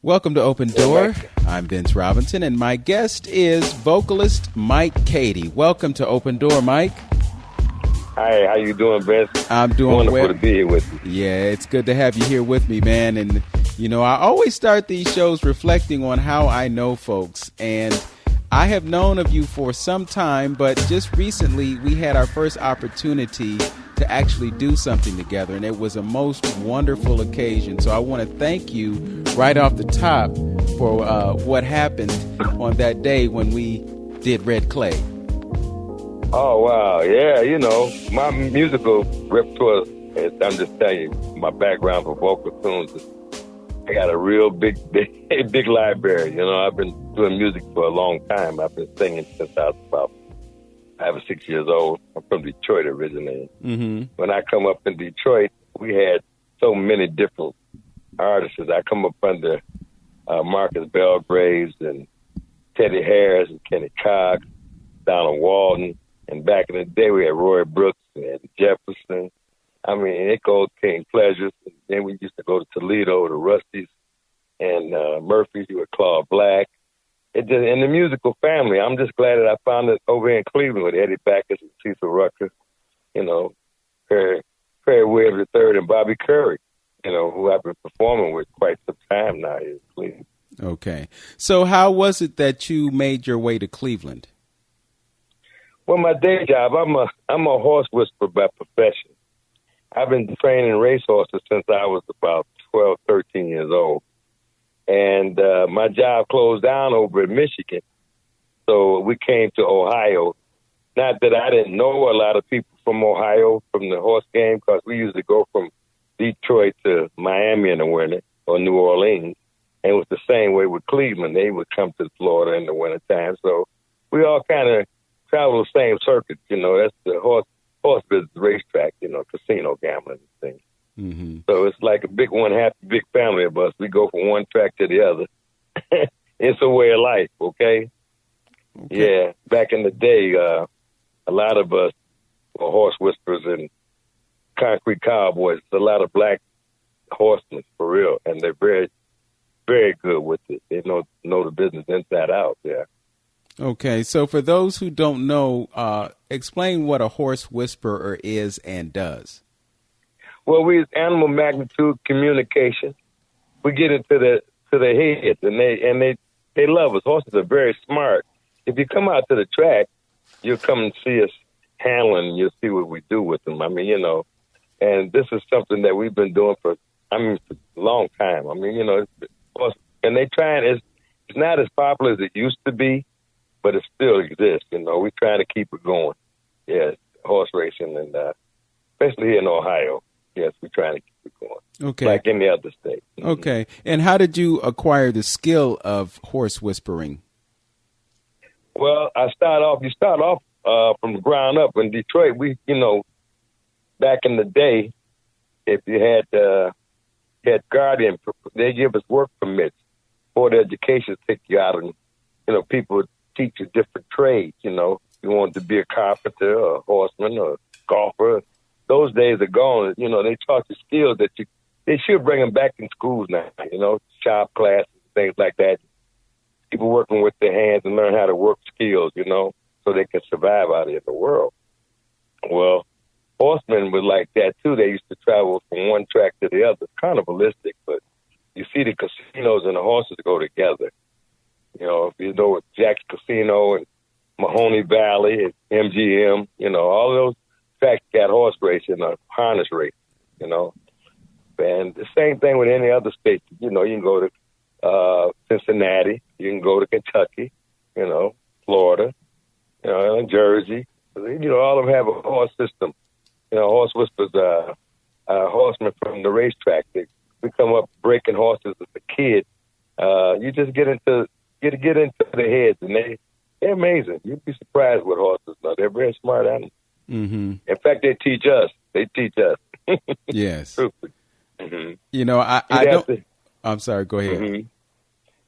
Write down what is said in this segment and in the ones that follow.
Welcome to Open Door. I'm Vince Robinson, and my guest is vocalist Mike Cady. Welcome to Open Door, Mike. Hi, how you doing, Vince? I'm doing Wonderful well. to be here with you. Yeah, it's good to have you here with me, man. And, you know, I always start these shows reflecting on how I know folks. And I have known of you for some time, but just recently we had our first opportunity to actually do something together, and it was a most wonderful occasion. So I want to thank you right off the top for what happened on that day when we did Red Clay. Oh, wow. Yeah, you know, my musical repertoire, I'm just telling you, my background for vocal tunes, I got a real big library. You know, I've been doing music for a long time. I've been singing since I was about 5 or 6 years old. I'm from Detroit originally. Mm-hmm. When I come up in Detroit, we had so many different artists. I come up under Marcus Belgraves and Teddy Harris and Kenny Cox, Donald Walden. And back in the day, we had Roy Brooks and Jefferson. I mean, it goes King Pleasures. And then we used to go to Toledo, to Rusty's, and Murphy's with Claude Black. It just, in the musical family, I'm just glad that I found it over in Cleveland with Eddie Backus and Cecil Rucker, you know, Perry Williams III and Bobby Curry, you know, who I've been performing with quite some time now here in Cleveland. Okay. So how was it that you made your way to Cleveland? Well, my day job, I'm a horse whisperer by profession. I've been training racehorses since I was about 12, 13 years old. And my job closed down over in Michigan. So we came to Ohio. Not that I didn't know a lot of people from Ohio from the horse game, because we used to go from Detroit to Miami in the winter or New Orleans. And it was the same way with Cleveland. They would come to Florida in the wintertime. So we all kind of travel the same circuit. You know, that's the horse business racetrack, you know, casino gambling and things. Mm-hmm. So it's like a big big family of us. We go from one track to the other. It's a way of life, okay? Yeah, back in the day, a lot of us were horse whisperers and concrete cowboys. A lot of black horsemen, for real, and they're very, very good with it. They know the business inside out, yeah. Okay, so for those who don't know, explain what a horse whisperer is and does. Well, we use animal magnitude communication. We get into the heads, and they love us. Horses are very smart. If you come out to the track, you'll come and see us handling, and you'll see what we do with them. I mean, you know, and this is something that we've been doing for a long time. I mean, you know, and they try, and it's not as popular as it used to be, but it still exists. You know, we're trying to keep it going. Yeah, horse racing, and especially here in Ohio. Yes, we're trying to keep it going. Okay. Like any other state. Mm-hmm. Okay. And how did you acquire the skill of horse whispering? Well, you start off from the ground up. In Detroit, we, you know, back in the day, if you had guardian, they give us work permits. Board of Education take you out, and, you know, people would teach you different trades, you know. You wanted to be a carpenter or a horseman or a golfer. Those days are gone. You know, they taught you skills that they should bring them back in schools now, you know, shop classes, things like that. People working with their hands and learn how to work skills, you know, so they can survive out here in the world. Well, horsemen were like that, too. They used to travel from one track to the other. It's carnivalistic, but you see the casinos and the horses go together. You know, if you know Jack's Casino and Mahoney Valley and MGM, you know, all those tracks got horse racing or harness race, you know. And the same thing with any other state. You know, you can go to Cincinnati, you can go to Kentucky, you know, Florida, you know, Jersey. You know, all of them have a horse system. You know, horse whispers horsemen from the racetrack. We come up breaking horses as a kid. You just get into the heads, and they're amazing. You'd be surprised with horses. No, they're very smart animals. Mm-hmm. In fact, they teach us. Yes. Mm-hmm. You know, I don't. I'm sorry. Go ahead. Mm-hmm.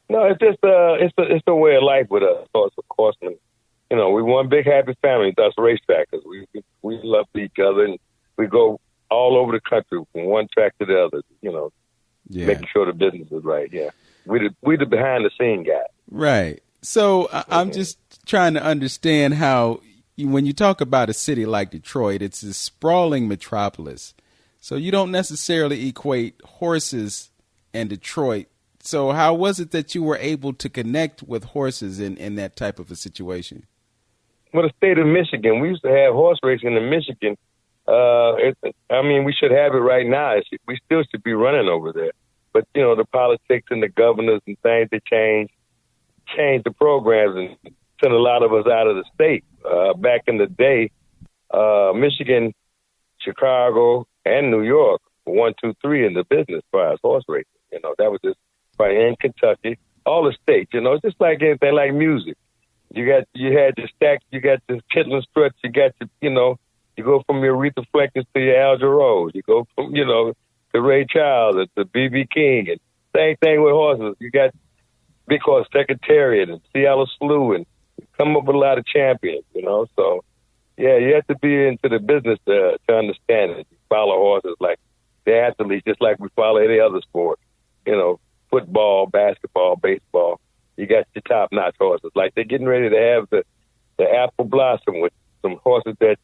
No, it's just it's a way of life with us. Of course, you know, we one big happy family. Us racetrackers. We love each other, and we go all over the country from one track to the other. You know, making sure the business is right. Yeah. We the behind the scene guy. Right. So I'm just trying to understand how, when you talk about a city like Detroit, it's a sprawling metropolis. So you don't necessarily equate horses and Detroit. So how was it that you were able to connect with horses in that type of a situation? Well, the state of Michigan, we used to have horse racing in Michigan. We should have it right now. We still should be running over there. But, the politics and the governors and things, they changed the programs and sent a lot of us out of the state. Back in the day, Michigan, Chicago, and New York were 1, 2, 3 in the business as far as horse racing. That was just right in Kentucky, all the states. Just like anything, like music. You had your stacks, you got the Chitlin Struts, you got your, you go from your Aretha Franklin to your Al Jarreau. You go from, to Ray Charles to B.B. King. And same thing with horses. You got Big Horse Secretariat and Seattle Slew, and come up with a lot of champions, So, yeah, you have to be into the business to understand it. You follow horses like the athletes, just like we follow any other sport. Football, basketball, baseball. You got your top-notch horses. Like they're getting ready to have the Apple Blossom with some horses that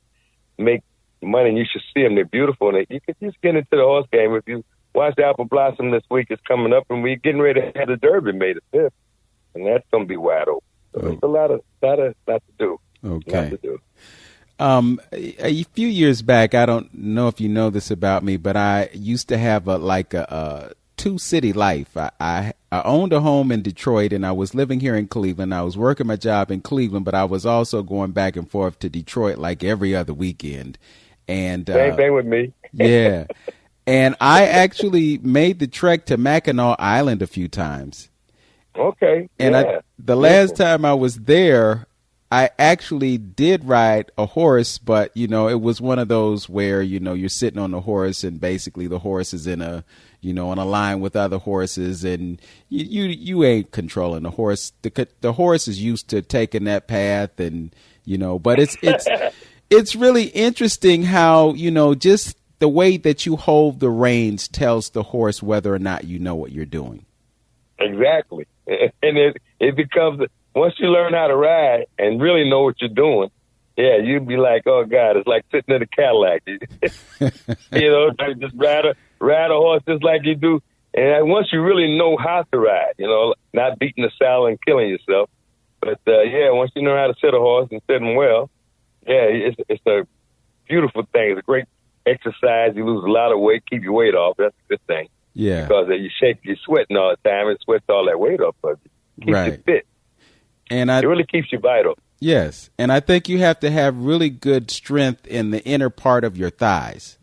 make money, and you should see them. They're beautiful, and you can just get into the horse game. If you watch the Apple Blossom this week, it's coming up, and we're getting ready to have the Derby May the 5th, and that's going to be wide open. So there's a lot to do. Okay. Lot to do. A few years back, I don't know if you know this about me, but I used to have a two-city life. I owned a home in Detroit, and I was living here in Cleveland. I was working my job in Cleveland, but I was also going back and forth to Detroit like every other weekend. And same thing with me. Yeah. And I actually made the trek to Mackinac Island a few times. Okay. And the last time I was there, I actually did ride a horse, but, it was one of those where, you're sitting on the horse and basically the horse is in a line with other horses, and you ain't Controlling the horse. The horse is used to taking that path, and, but it's really interesting how, just the way that you hold the reins tells the horse whether or not you know what you're doing. Exactly. And it becomes, once you learn how to ride and really know what you're doing, yeah, you'd be like, oh, God, it's like sitting in a Cadillac. Just ride a horse just like you do. And once you really know how to ride, not beating the saddle and killing yourself. But, once you know how to sit a horse and sit him well, yeah, it's a beautiful thing. It's a great exercise. You lose a lot of weight, keep your weight off. That's a good thing. Yeah. Because you're sweating all the time, and sweats all that weight off of you. Keeps you fit. And it really keeps you vital. Yes. And I think you have to have really good strength in the inner part of your thighs.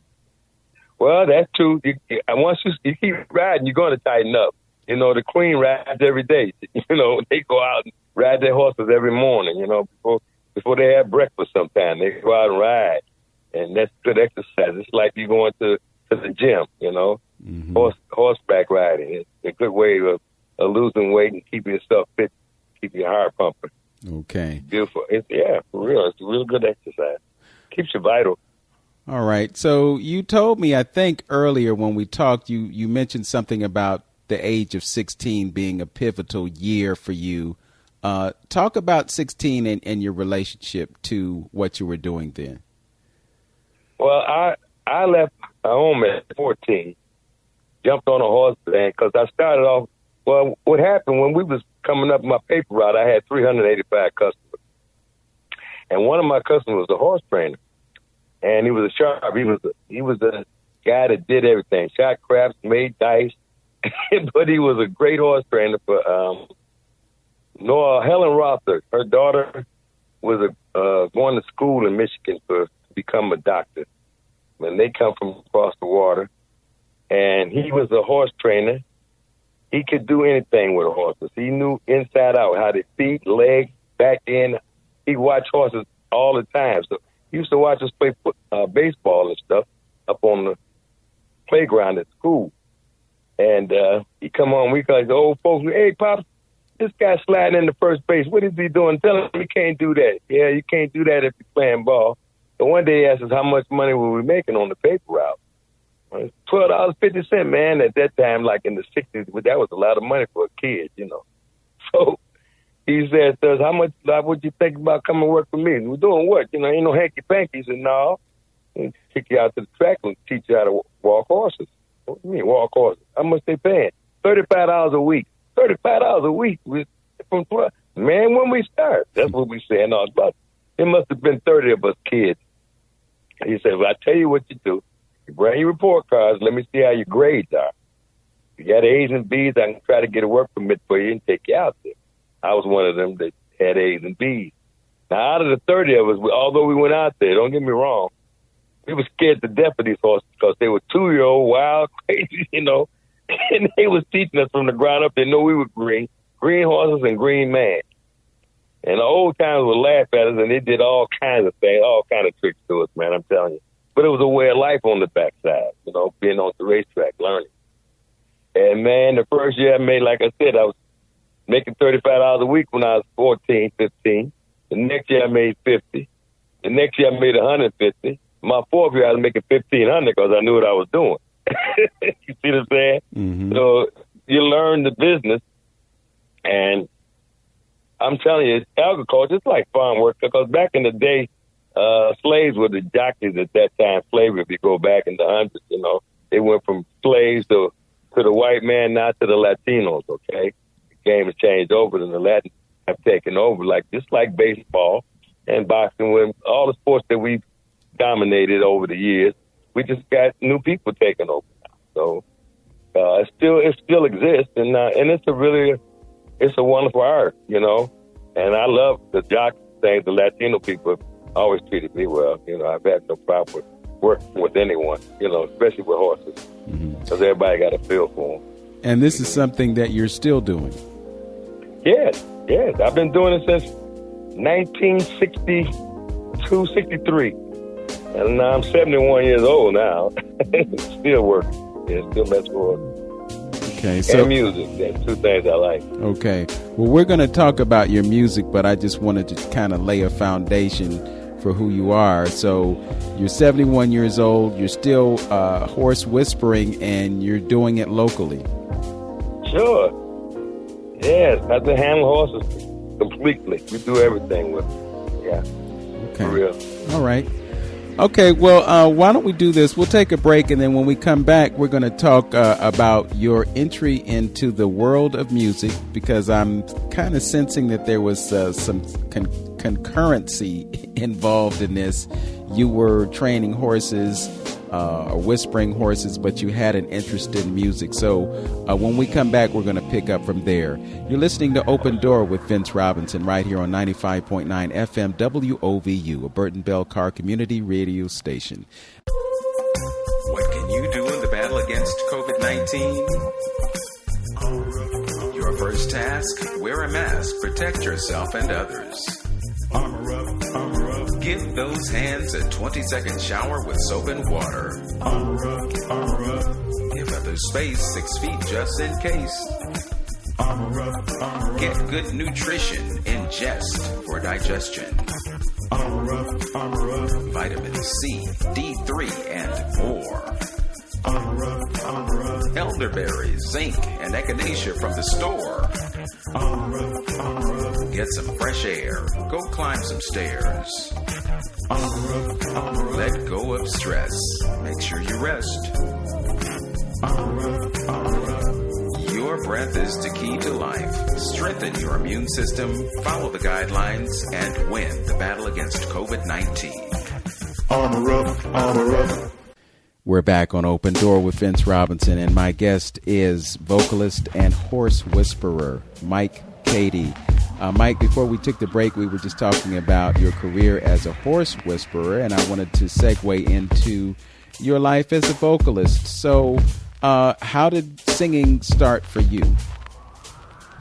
Well, that's true. Once you keep riding, you're going to tighten up. The queen rides every day. They go out and ride their horses every morning, before they have breakfast sometime. They go out and ride. And that's good exercise. It's like you going to the gym, Mm-hmm. Horseback riding. It's a good way of losing weight and keeping yourself fit, keep your heart pumping. Okay. Beautiful. For real. It's a real good exercise. Keeps you vital. All right. So you told me, I think earlier when we talked, you mentioned something about the age of 16 being a pivotal year for you. Talk about 16 and your relationship to what you were doing then. Well, I left home at 14, jumped on a horse because I started off. Well, what happened when we was coming up my paper route, I had 385 customers. And one of my customers was a horse trainer. And he was a sharp. He was a guy that did everything. Shot craps, made dice. But he was a great horse trainer for Helen Rother. Her daughter was going to school in Michigan to become a doctor. And they come from across the water. And he was a horse trainer. He could do anything with horses. He knew inside out how to feet, legs, back end. He watched horses all the time. So he used to watch us play baseball and stuff up on the playground at school. And he come home, we call the old folks, hey, Pops, this guy's sliding into first base. What is he doing? Tell him he can't do that. Yeah, you can't do that if you're playing ball. So one day he asked us how much money were we making on the paper route. $12.50, man. At that time, like in the 60s, that was a lot of money for a kid, you know. So he said to us, how much would you think about coming to work for me? We're doing what? You know, ain't no hanky-pankies and all. And take you out to the track and teach you how to walk horses. What do you mean, walk horses? How much they paying? $35 a week. $35 a week from 12. Man, when we start, that's what we saying all about. It must have been 30 of us kids. He said, well, I tell you what you do. You bring your report cards. Let me see how your grades are. If you got A's and B's, I can try to get a work permit for you and take you out there. I was one of them that had A's and B's. Now, out of the 30 of us, although we went out there, don't get me wrong, we were scared to death of these horses because they were 2-year-old, wild, crazy, you know, and they was teaching us from the ground up. They know we were green horses and green man. And the old timers would laugh at us, and they did all kinds of things, all kinds of tricks to us, man, I'm telling you. But it was a way of life on the backside, you know, being on the racetrack, learning. And, man, the first year I made, like I said, I was making $35 a week when I was 14, 15. The next year I made $50. The next year I made $150. My fourth year I was making $1,500 because I knew what I was doing. You see what I'm saying? Mm-hmm. So you learn the business, and I'm telling you, it's agriculture. It's like farm work because back in the day, slaves were the jockeys at that time. Slavery, if you go back in the hundreds, you know, they went from slaves to the white man, now to the Latinos. Okay, the game has changed over, and the Latins have taken over, just like baseball and boxing, with all the sports that we've dominated over the years. We just got new people taking over now. So it still exists, and it's a wonderful art, you know. And I love the jock thing. The Latino people have always treated me well. You know, I've had no problem with working with anyone, you know, especially with horses, because everybody got a feel for them. And this is something that you're still doing. Yes. I've been doing it since 1962, 63. And now I'm 71 years old now. Still working. Yeah, still messing with it. Okay, and music. That's two things I like. Okay. Well, we're going to talk about your music, but I just wanted to kind of lay a foundation for who you are. So you're 71 years old. You're still horse whispering, and you're doing it locally. Sure. Yes, I can handle horses completely. We do everything with them. Yeah. Okay. For real. All right. Okay, well, why don't we do this? We'll take a break, and then when we come back, we're going to talk about your entry into the world of music, because I'm kind of sensing that there was some concurrency involved in this. You were training horses, or whispering horses, but you had an interest in music. So when we come back, we're going to pick up from there. You're listening to Open Door with Vince Robinson right here on 95.9 FM WOVU, a Burton Bell Car community radio station. What can you do in the battle against COVID-19? Your first task, wear a mask, protect yourself and others. Armor up, armor up. Give those hands a 20-second shower with soap and water. Armor up, armor up. Give others space 6 feet just in case. Armor up, armor up. Get good nutrition, ingest for digestion. Armor up, armor up. Vitamin C, D3, and more. Armor up, armor up. Elderberries, zinc, and echinacea from the store. Armor up, armor up. Get some fresh air. Go climb some stairs. Armor up, armor up. Let go of stress. Make sure you rest. Armor up, armor up. Your breath is the key to life. Strengthen your immune system, follow the guidelines, and win the battle against COVID-19. Armor up, armor up. We're back on Open Door with Vince Robinson, and my guest is vocalist and horse whisperer, Mike Cady. Mike, before we took the break, we were just talking about your career as a horse whisperer, and I wanted to segue into your life as a vocalist. So, how did singing start for you?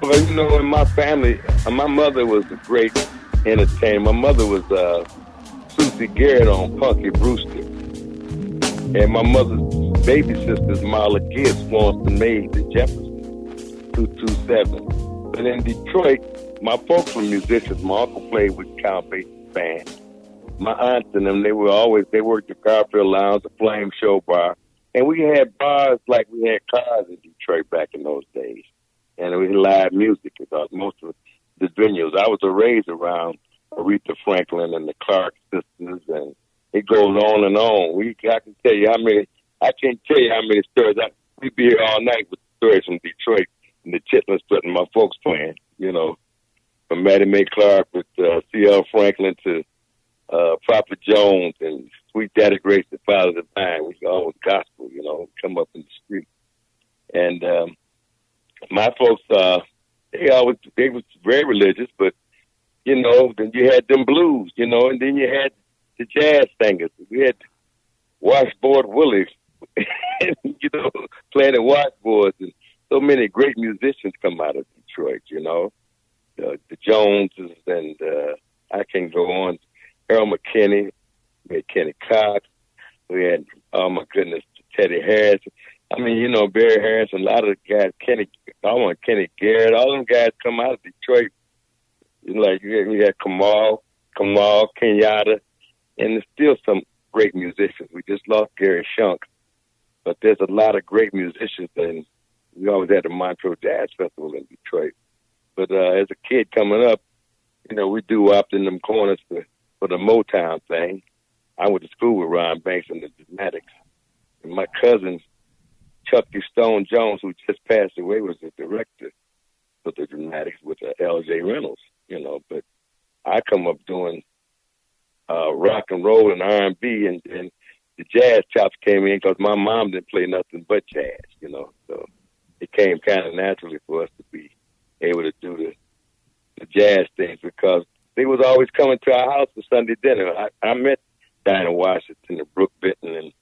Well, you know, in my family, my mother was a great entertainer. My mother was Susie Garrett on Punky Brewster. And my mother's baby sister's Marla Gibbs, Florence and Mays at Jefferson, 227. But in Detroit, my folks were musicians. My uncle played with Count Basie's band. My aunts and them, they worked the Garfield Lounge, the Flame Show Bar. And we had bars like we had cars in Detroit back in those days. And we had live music because most of the venues. I was raised around Aretha Franklin and the Clark sisters, and it goes on and on. I can tell you how many. I can't tell you how many stories. We'd be here all night with stories from Detroit and the chitlins and my folks playing. You know, from Mattie Mae Clark with C.L. Franklin to Papa Jones and Sweet Daddy Grace, the Father Divine. We always gospel, you know, come up in the street. And my folks, they was very religious, but you know, then you had them blues, you know, and then you had the jazz singers. We had Washboard Willie, you know, playing the washboards, and so many great musicians come out of Detroit, you know, the Joneses, and I can go on. Earl McKinney, we had Kenny Cox, we had, oh my goodness, Teddy Harris. I mean, you know, Barry Harris, a lot of the guys, Kenny Garrett, all them guys come out of Detroit. Like, you had Kamal, Kenyatta, and there's still some great musicians. We just lost Gary Shunk, but there's a lot of great musicians, and we always had the Montreux Jazz Festival in Detroit. But as a kid coming up, you know, we doo-wopped in them corners for the Motown thing. I went to school with Ron Banks and the Dramatics. And my cousin, Chucky Stone Jones, who just passed away, was the director for the Dramatics with L.J. Reynolds, you know. But I come up doing rock and roll and R&B, and the jazz chops came in because my mom didn't play nothing but jazz, you know. So it came kind of naturally for us to be able to do the jazz things because they was always coming to our house for Sunday dinner. I met Dinah Washington and Brooke Benton and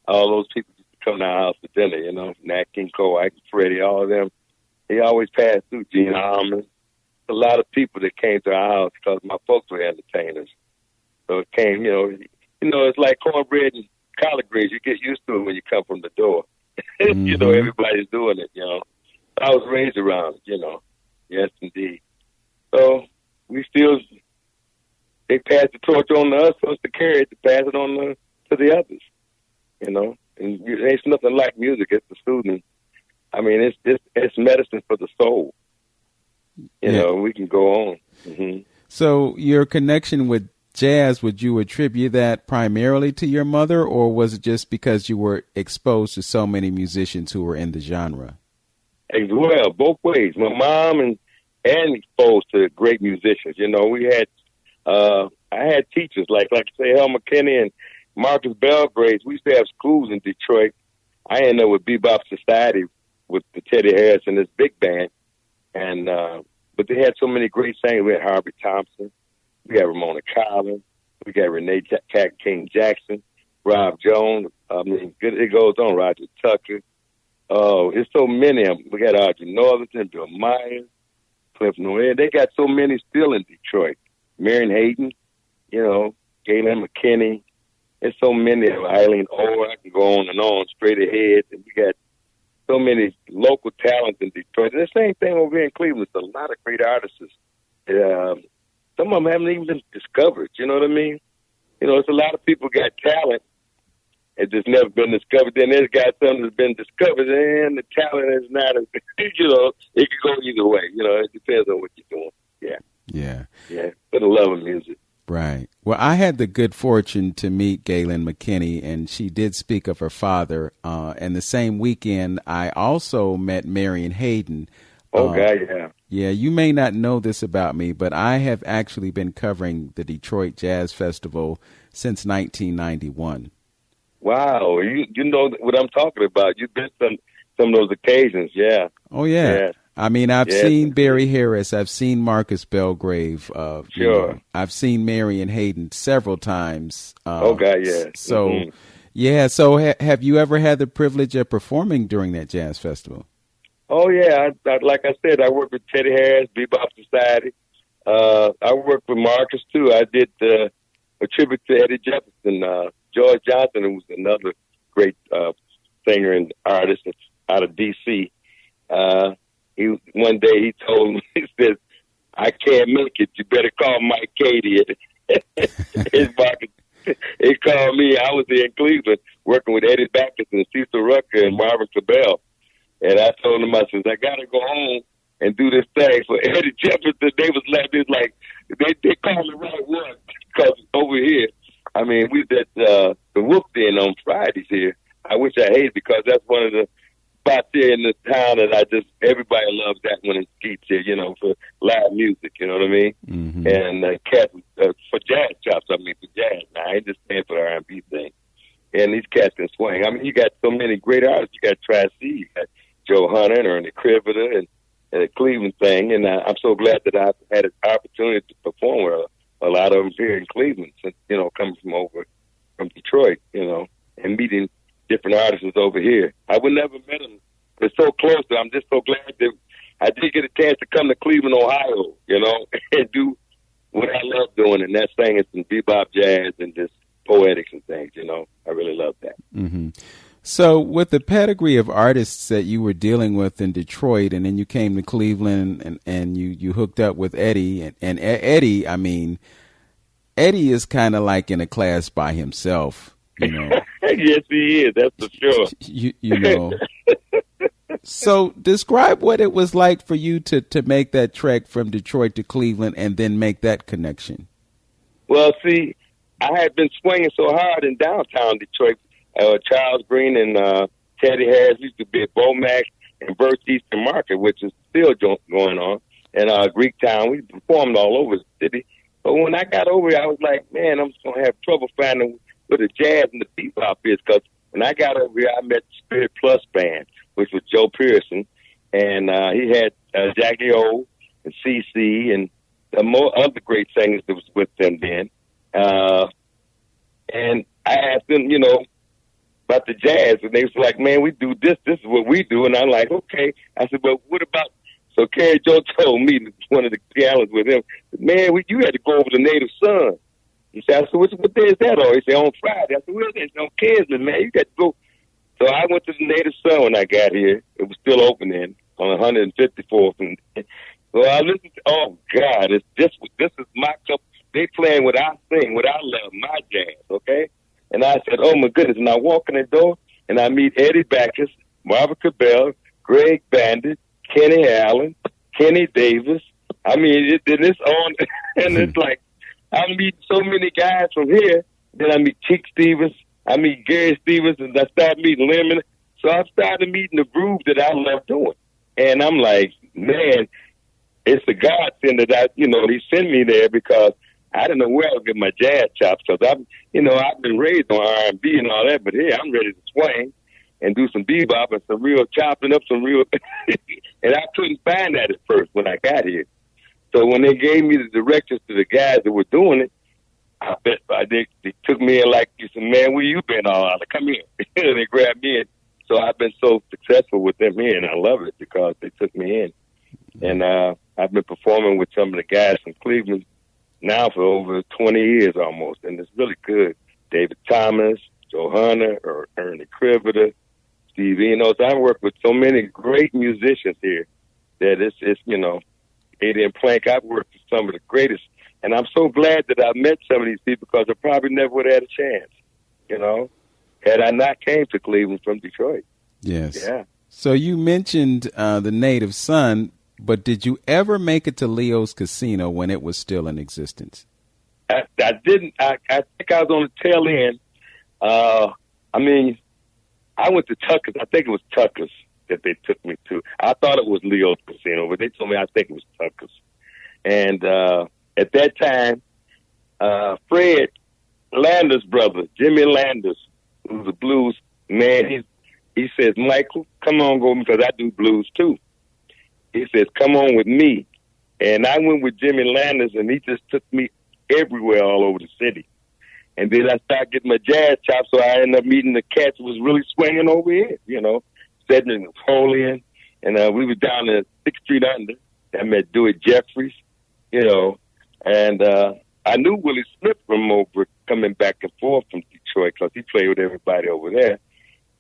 all those people used to come to our house for dinner, you know, Nat King Cole, Ike Freddie, all of them. They always passed through Gene Harmon. A lot of people that came to our house because my folks were entertainers. So it came, you know, it's like cornbread and collard greens. You get used to it when you come from the door. Mm-hmm. You know, everybody's doing it, you know. I was raised around it, you know. Yes, indeed. So they passed the torch on to us for us to carry it, to pass it on to the others, you know. And there's nothing like music. It's the soothing. I mean, it's medicine for the soul. You know, we can go on. Mm-hmm. So your connection with jazz, would you attribute that primarily to your mother, or was it just because you were exposed to so many musicians who were in the genre? As well, both ways. My mom and exposed to great musicians. You know, we had I had teachers like I say, Hal McKinney and Marcus Belgrade. We used to have schools in Detroit. I ended up with Bebop Society with the Teddy Harris and his big band, and but they had so many great singers. We had Harvey Thompson, we had Ramona Collins, we got Renee King Jackson, Rob Jones. I mean, it goes on. Roger Tucker. Oh, it's so many of them. We got Audrey Northington, Bill Myers, Cliff Noir. They got so many still in Detroit. Marion Hayden, you know, Galen McKinney. There's so many of them. Eileen Orr. I can go on and on, straight ahead. And we got so many local talents in Detroit. And the same thing over here in Cleveland. There's a lot of great artists. Some of them haven't even been discovered. You know what I mean? You know, it's a lot of people got talent. It's just never been discovered. Then there's got something that's been discovered, and the talent is not, you know, it can go either way. You know, it depends on what you're doing. Yeah. For the love of music. Right. Well, I had the good fortune to meet Galen McKinney, and she did speak of her father. And the same weekend, I also met Marion Hayden. Oh, God, yeah. Yeah, you may not know this about me, but I have actually been covering the Detroit Jazz Festival since 1991. Wow, you know what I'm talking about. You've been some of those occasions, yeah. Oh, yeah. I mean, I've seen Barry Harris. I've seen Marcus Belgrave. Sure. You know, I've seen Marion Hayden several times. Oh, God, yeah. So, yeah. So have you ever had the privilege of performing during that jazz festival? Oh, yeah. Like I said, I worked with Teddy Harris, Bebop Society. I worked with Marcus, too. I did a tribute to Eddie Jefferson. George Johnson, who was another great singer and artist out of D.C., one day he told me, he said, "I can't make it. You better call Mike Cady." He called me. I was here in Cleveland working with Eddie Backus and Cecil Rucker and Marvin Cabell. And I told them, I said, I got to go home and do this thing for Eddie Jefferson. They was like, they called the right one because over here, I mean, we did the Wolf Den on Fridays here. I wish I hated because that's one of the spots here in the town that everybody loves that one in Skeets here, you know, for live music, you know what I mean? Mm-hmm. And cats, for jazz chops, I mean, for jazz. Now, I ain't just saying for the R&B thing. And these cats can swing. I mean, you got so many great artists. You got Tri-C, you got Joe Hunter and Ernie Criveter and the Cleveland thing. And I'm so glad that I've had an opportunity to perform with a lot of them here in Cleveland, since, you know, coming from Detroit, you know, and meeting different artists over here. I would never met them. They're so close. I'm just so glad that I did get a chance to come to Cleveland, Ohio, you know, and do what I love doing, and that's singing some bebop jazz and just poetics and things, you know. I really love that. Mm-hmm. So with the pedigree of artists that you were dealing with in Detroit, and then you came to Cleveland and you hooked up with Eddie, and Eddie, I mean, Eddie is kind of like in a class by himself, you know. Yes, he is. That's for sure. You know. So describe what it was like for you to make that trek from Detroit to Cleveland and then make that connection. Well, see, I had been swinging so hard in downtown Detroit. Charles Green and Teddy Harris used to be at Bomac and Birch Eastern Market, which is still going on, and Greek Town. We performed all over the city. But when I got over here, I was like, man, I'm just going to have trouble finding where the jazz and the bebop is, because when I got over here, I met the Spirit Plus Band, which was Joe Pearson, and he had Jackie O and CC and more other great singers that was with them then. And I asked them, you know, about the jazz, and they was like, man, we do this. This is what we do. And I'm like, okay. I said, but what about? So Kerry Joe told me, one of the pianists with him, man, you had to go over to Native Son. He said, so what day is that on? He said, on Friday. I said, well, it's on Kinsman, man. You got to go. So I went to the Native Son when I got here. It was still open then on 154th. And so I listened to, oh, God, this is my cup. They playing what I sing, what I love, my jazz, okay? And I said, oh, my goodness. And I walk in the door, and I meet Eddie Backus, Marvin Cabell, Greg Bandit, Kenny Allen, Kenny Davis. I mean, it's on, and it's like, I meet so many guys from here. Then I meet Chick Stevens. I meet Gary Stevens, and I start meeting Lemon. So I started meeting the groove that I love doing. And I'm like, man, it's a godsend that he sent me there, because I didn't know where I would get my jazz chops. Because I've been raised on R&B and all that, but here I'm ready to swing and do some bebop and some real chopping up, some real. And I couldn't find that at first when I got here. So when they gave me the directions to the guys that were doing it, I bet they took me in like, you said, man, where you been all out? Come here. They grabbed me in. So I've been so successful with them here, and I love it because they took me in. And I've been performing with some of the guys from Cleveland now for over 20 years almost, and it's really good. David Thomas, Joe Hunter, Ernie Criveter, Steve Enos. I work with so many great musicians here that it's Adrian Plank. I've worked with some of the greatest, and I'm so glad that I met some of these people, because I probably never would have had a chance, had I not came to Cleveland from Detroit. Yes. Yeah. So you mentioned the Native Son, but did you ever make it to Leo's Casino when it was still in existence? I didn't. I think I was on the tail end. I went to Tucker's. I think it was Tucker's that they took me to. I thought it was Leo's Casino, but they told me I think it was Tucker's. And at that time, Fred Landers' brother, Jimmy Landers, who's a blues man, he says, Michael, come on, go, because I do blues too. He says, come on with me. And I went with Jimmy Landers, and he just took me everywhere all over the city. And then I started getting my jazz chops, so I ended up meeting the cats who was really swinging over here, Cedric Napoleon. And we were down at 6th Street Under. I met Dewey Jeffries, and I knew Willie Smith from over coming back and forth from Detroit, because he played with everybody over there.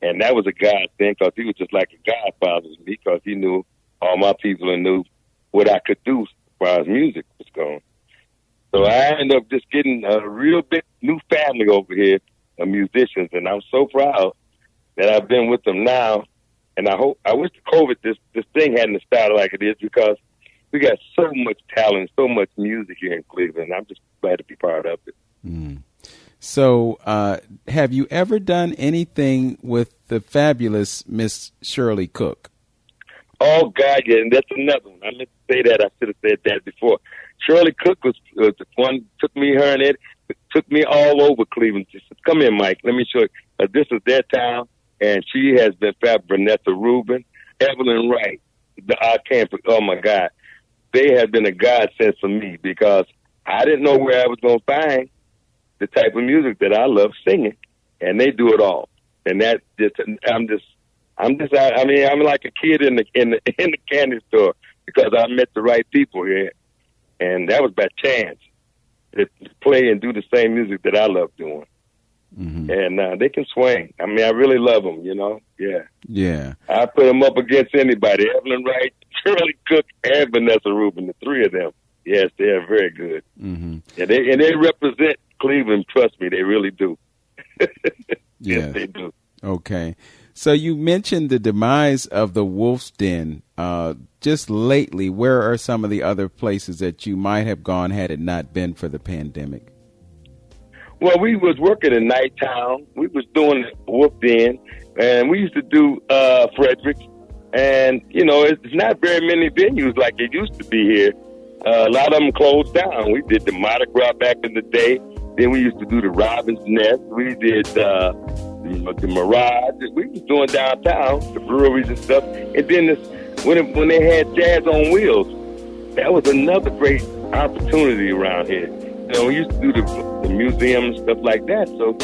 And that was a God thing, because he was just like a godfather to me, because he knew all my people and knew what I could do as far as music was going. So I ended up just getting a real big new family over here, musicians, and I'm so proud that I've been with them now. And I wish COVID, this thing hadn't started like it is, because we got so much talent, so much music here in Cleveland. I'm just glad to be part of it. Mm. So, have you ever done anything with the fabulous Miss Shirley Cook? Oh, God, yeah, and that's another one. I meant to say that. I should have said that before. Shirley Cook was the one, took me all over Cleveland. She said, come here, Mike, let me show you. This is their town, and she has been fab. Vanessa Rubin, Evelyn Wright. Oh, my God. They have been a godsend for me, because I didn't know where I was going to find the type of music that I love singing, and they do it all. And that just, I'm like a kid in the candy store, because I met the right people here, and that was by chance to play and do the same music that I love doing. Mm-hmm. And they can swing. I mean, I really love them, you know. Yeah. Yeah. I put them up against anybody. Evelyn Wright, Shirley Cook, and Vanessa Rubin, the three of them. Yes, they are very good. Mm-hmm. And they represent Cleveland. Trust me, they really do. Yes, they do. Okay. So you mentioned the demise of the Wolf's Den. Just lately, where are some of the other places that you might have gone had it not been for the pandemic? Well, we was working in Nighttown. We was doing Wolf Den, and we used to do Fredericks. And, you know, it's not very many venues like it used to be here. A lot of them closed down. We did the Mardi Gras back in the day. Then we used to do the Robin's Nest. We did the Mirage. We was doing downtown, the breweries and stuff. And then when they had Jazz on Wheels, that was another great opportunity around here. You know, we used to do the museum and stuff like that. So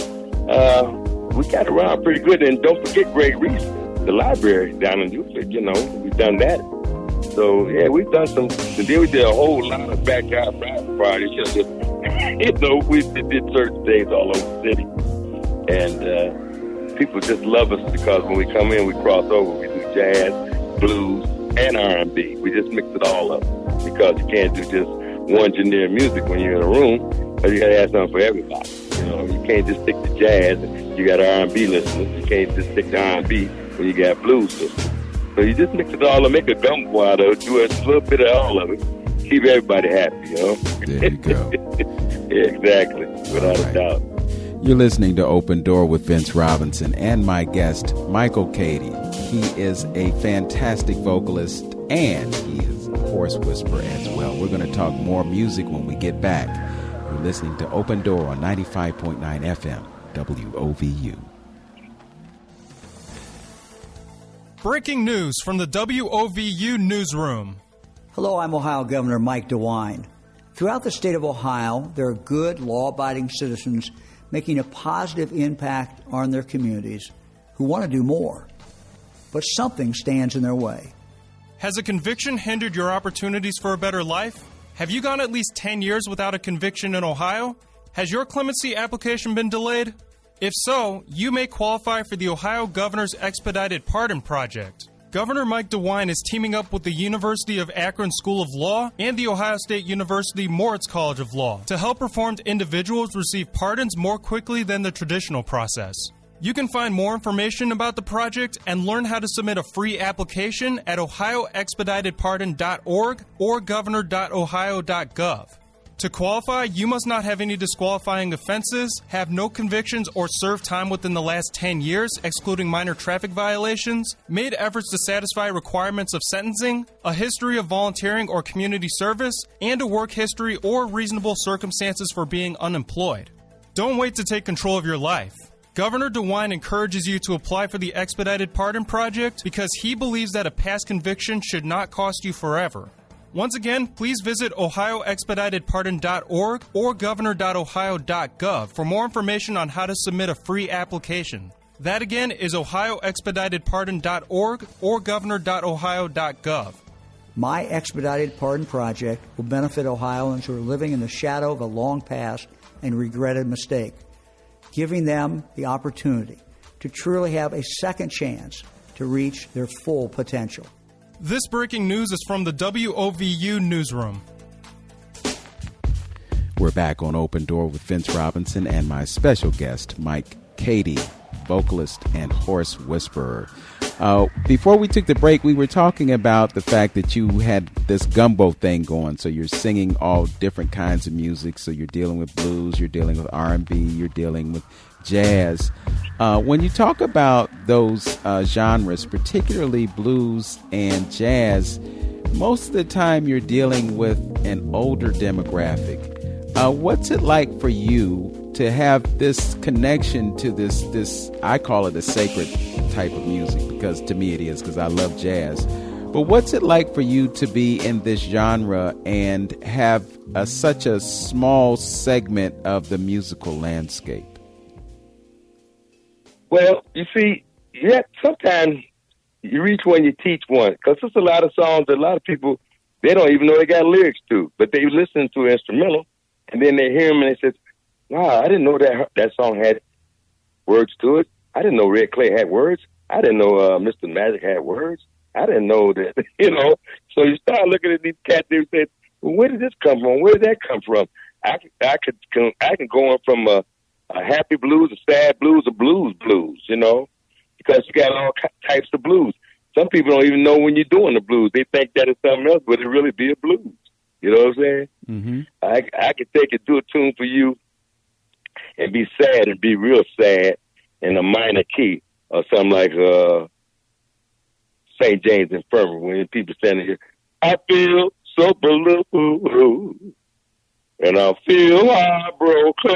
we got around pretty good. And don't forget Great Reese, the library down in Euclid. You know, we've done that. So, yeah, we've done some. And then we did a whole lot of backyard parties. You know, we did certain days all over the city. And people just love us, because when we come in, we cross over. We do jazz, blues, and R&B. We just mix it all up, because you can't do just one genre music when you're in a room, but you got to have something for everybody. You know, you can't just stick to jazz. You got R&B listeners. You can't just stick to R&B when you got blues listeners. So you just mix it all and make a gumbo out of it, do a little bit of all of it, keep everybody happy, you know? There you go. Yeah, exactly, without a doubt. You're listening to Open Door with Vince Robinson and my guest, Michael Cady. He is a fantastic vocalist, and he is a horse whisperer as well. We're going to talk more music when we get back. You're listening to Open Door on 95.9 FM, WOVU. Breaking news from the WOVU newsroom. Hello, I'm Ohio Governor Mike DeWine. Throughout the state of Ohio, there are good, law-abiding citizens making a positive impact on their communities who want to do more. But something stands in their way. Has a conviction hindered your opportunities for a better life? Have you gone at least 10 years without a conviction in Ohio? Has your clemency application been delayed? If so, you may qualify for the Ohio Governor's Expedited Pardon Project. Governor Mike DeWine is teaming up with the University of Akron School of Law and the Ohio State University Moritz College of Law to help reformed individuals receive pardons more quickly than the traditional process. You can find more information about the project and learn how to submit a free application at ohioexpeditedpardon.org or governor.ohio.gov. To qualify, you must not have any disqualifying offenses, have no convictions, or serve time within the last 10 years, excluding minor traffic violations, made efforts to satisfy requirements of sentencing, a history of volunteering or community service, and a work history or reasonable circumstances for being unemployed. Don't wait to take control of your life. Governor DeWine encourages you to apply for the Expedited Pardon Project because he believes that a past conviction should not cost you forever. Once again, please visit ohioexpeditedpardon.org or governor.ohio.gov for more information on how to submit a free application. That again is ohioexpeditedpardon.org or governor.ohio.gov. My Expedited Pardon Project will benefit Ohioans who are living in the shadow of a long past and regretted mistake, giving them the opportunity to truly have a second chance to reach their full potential. This breaking news is from the WOVU newsroom. We're back on Open Door with Vince Robinson and my special guest, Mike Cady, vocalist and hoarse whisperer. Before we took the break, we were talking about the fact that you had this gumbo thing going. So you're singing all different kinds of music. So you're dealing with blues, you're dealing with R&B, you're dealing with jazz. When you talk about those genres, particularly blues and jazz, most of the time you're dealing with an older demographic. What's it like for you to have this connection to this, I call it a sacred type of music, because to me it is, because I love jazz. But what's it like for you to be in this genre and have such a small segment of the musical landscape? Well, you see, sometimes you reach one, you teach one, because there's a lot of songs that a lot of people, they don't even know they got lyrics to, but they listen to instrumental, and then they hear them and they say, wow, I didn't know that song had words to it. I didn't know Red Clay had words. I didn't know Mr. Magic had words. I didn't know that, So you start looking at these cats and say, well, where did this come from? Where did that come from? I can go on from a happy blues, a sad blues, a blues, because you got all types of blues. Some people don't even know when you're doing the blues. They think that it's something else, but it really be a blues. You know what I'm saying? Mm-hmm. I could take and do a tune for you and be sad and be real sad in a minor key or something like St. James Infirmary, when people standing here, I feel so blue and I feel heartbroken.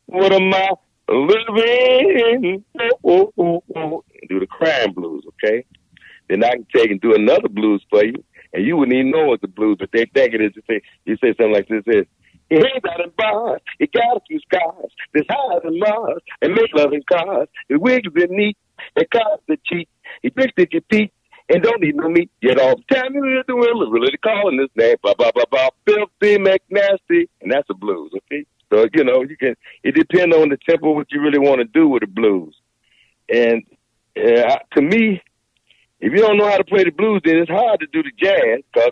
What am I living? Do the crying blues, okay? Then I can take and do another blues for you, and you wouldn't even know it's a blues, but they think it is. You say something like this: he ain't got in bars, he got a few scars. This higher than Mars, and make love in cars. His wigs is neat, and cars the cheap. He drinks to compete, and don't need no meat. Yet all the time, he's the women really calling this name, filthy McNasty, and that's a blues, okay? So, you can, it depends on the tempo, what you really want to do with the blues. And to me, if you don't know how to play the blues, then it's hard to do the jazz, because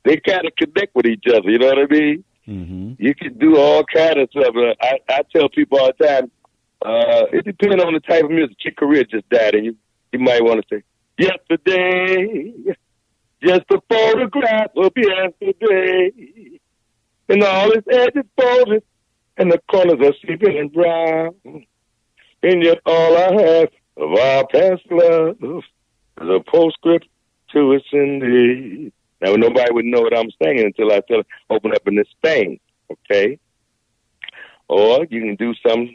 they kind of connect with each other, you know what I mean? Mm-hmm. You can do all kind of stuff. I tell people all the time, it depends on the type of music. Your career just died, and you might want to say, yesterday, just a photograph of yesterday, and all its edges folded, and the corners are sleeping and brown, and yet all I have of our past love is a postscript to us indeed. Now, nobody would know what I'm singing until I open up in this thing, okay? Or you can do some,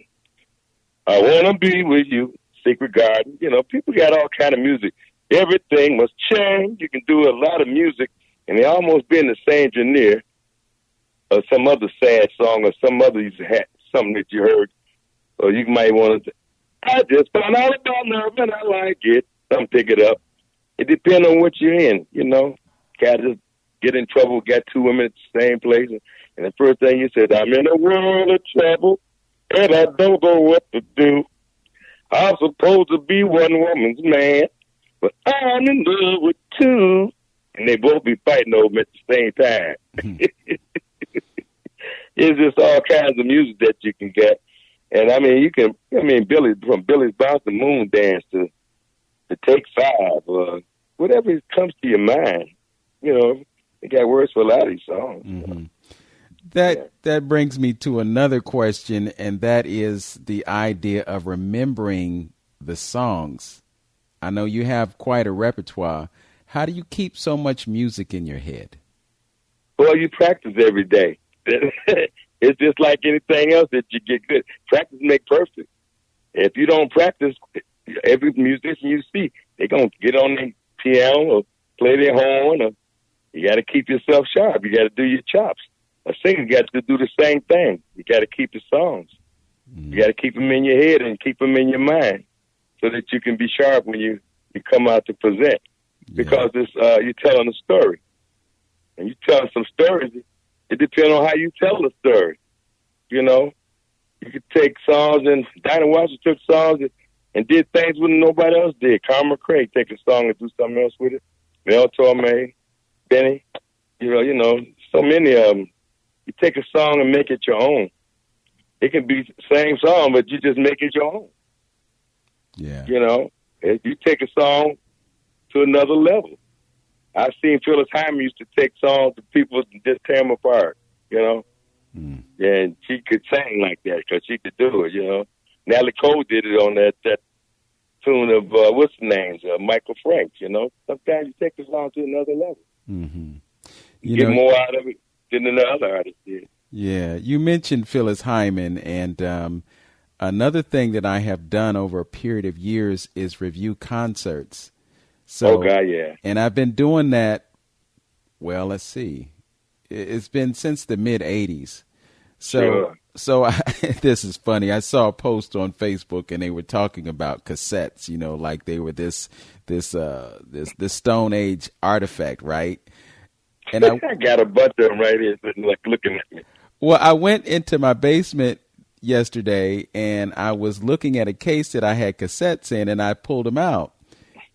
I want to be with you, Secret Garden. People got all kind of music. Everything must change. You can do a lot of music, and they almost be in the same genre, or some other sad song, or some other something that you heard. Or you might want to, I just found out about love, and I like it. Some pick it up. It depends on what you're in, Can't just get in trouble, got two women at the same place, and the first thing you said, I'm in a world of trouble, and I don't know what to do. I'm supposed to be one woman's man, but I'm in love with two. And they both be fighting over them at the same time. Mm-hmm. It's just all kinds of music that you can get. And from Billy's Bounce the Moon Dance to Take Five, whatever comes to your mind. They got words for a lot of these songs. Mm-hmm. That brings me to another question, and that is the idea of remembering the songs. I know you have quite a repertoire. How do you keep so much music in your head? Well, you practice every day. It's just like anything else that you get good. Practice make perfect. If you don't practice, every musician you see, they're going to get on their piano or play their horn. Or you got to keep yourself sharp. You got to do your chops. A singer got to do the same thing. You got to keep the songs. Mm-hmm. You got to keep them in your head and keep them in your mind so that you can be sharp when you come out to present. Yeah. Because you're telling a story. And you telling some stories, it depends on how you tell the story. You could take songs, and Dinah Washington took songs and did things when nobody else did. Carmen Craig take a song and do something else with it. Mel Torme, Benny, so many of them. You take a song and make it your own. It can be the same song, but you just make it your own. Yeah. You know, if you take a song to another level. I've seen Phyllis Hyman used to take songs to people and just tear them apart, you know. And she could sing like that because she could do it, you know. Natalie Cole did it on that tune of, what's the names, Michael Frank, you know. Sometimes you take the song to another level. Mm-hmm. You get more out of it than the other artist did. Yeah, you mentioned Phyllis Hyman, and another thing that I have done over a period of years is review concerts. So, yeah. And I've been doing that, well, let's see. It's been since the mid-'80s. So this is funny. I saw a post on Facebook, and they were talking about cassettes, you know, like they were this Stone Age artifact, right? And I got a bunch of them right here, like looking at me. Well, I went into my basement yesterday, and I was looking at a case that I had cassettes in, and I pulled them out.